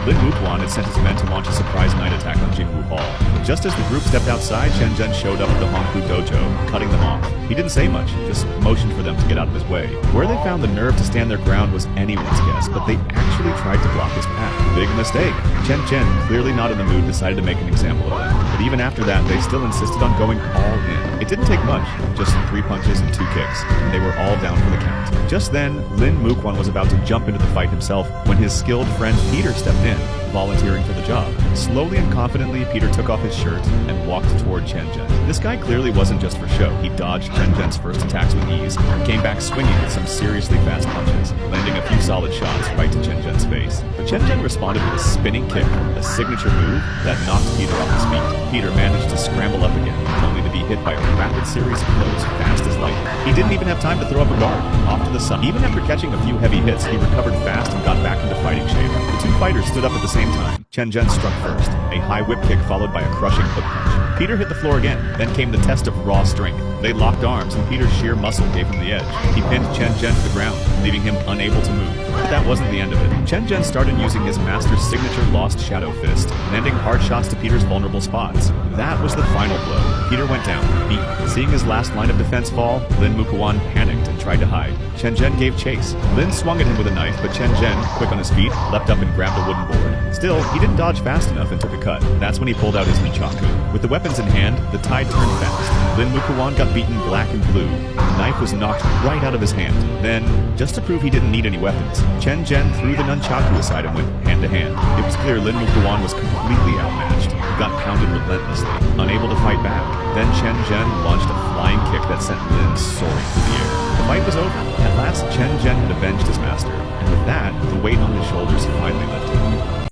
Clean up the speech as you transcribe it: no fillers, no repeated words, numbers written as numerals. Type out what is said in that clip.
Lin Wuquan had sent his men to launch a surprise night attack on Jingwu Hall. Just as the group stepped outside, Chen Zhen showed up at the Hongfu dojo, cutting them off. He didn't say much, just motioned for them to get out of his way. Where they found the nerve to stand their ground was anyone's guess, but they actually tried to block his path. Big mistake. Chen Zhen, clearly not in the mood, decided to make an example of them. But even after that, they still insisted on going all in. It didn't take much, just 3 punches and 2 kicks, and they were all down for the count. Just then, Lin Wuquan was about to jump into the fight himself when his skilled friend Peter stepped in, volunteering for the job. Slowly and confidently, Peter took off his shirt and walked toward Chen Zhen. This guy clearly wasn't just for show. He dodged Chen Zhen's first attacks with ease and came back swinging with some seriously fast punches, landing a few solid shots right to Chen Zhen's face. But Chen Zhen responded with a spinning kick, a signature move that knocked Peter off his feet. Peter managed to scramble up again, only to be hit by a rapid series of blows fast as lightning. He didn't even have time to throw up a guard. Off to the side. Even after catching a few heavy hits, he recovered fast and got back into fighting shape. The two fighters stood up at the same time. Chen Zhen struck first, a high whip kick followed by a crushing hook punch. Peter hit the floor again, then came the test of raw strength. They locked arms, and Peter's sheer muscle gave him the edge. He pinned Chen Zhen to the ground, leaving him unable to move. But that wasn't the end of it. Chen Zhen started using his master's signature Lost Shadow Fist, landing hard shots to Peter's vulnerable spots. That was the final blow. Peter went down, beaten. Seeing his last line of defense fall, Lin Wuquan panicked and tried to hide. Chen Zhen gave chase. Lin swung at him with a knife, but Chen Zhen, quick on his feet, leapt up and grabbed a wooden board. Still, he didn't dodge fast enough and took a cut. That's when he pulled out his nunchaku. With the weapons in hand, the tide turned fast. Lin Wuquan got beaten black and blue. The knife was knocked right out of his hand. Then, just to prove he didn't need any weapons, Chen Zhen threw the nunchaku aside and went hand to hand. It was clear Lin Wuquan was completely outmatched. He got pounded relentlessly, unable to fight back. Then Chen Zhen launched a flying kick that sent Lin soaring through the air. The fight was over. At last, Chen Zhen had avenged his master, and with that, the weight on his shoulders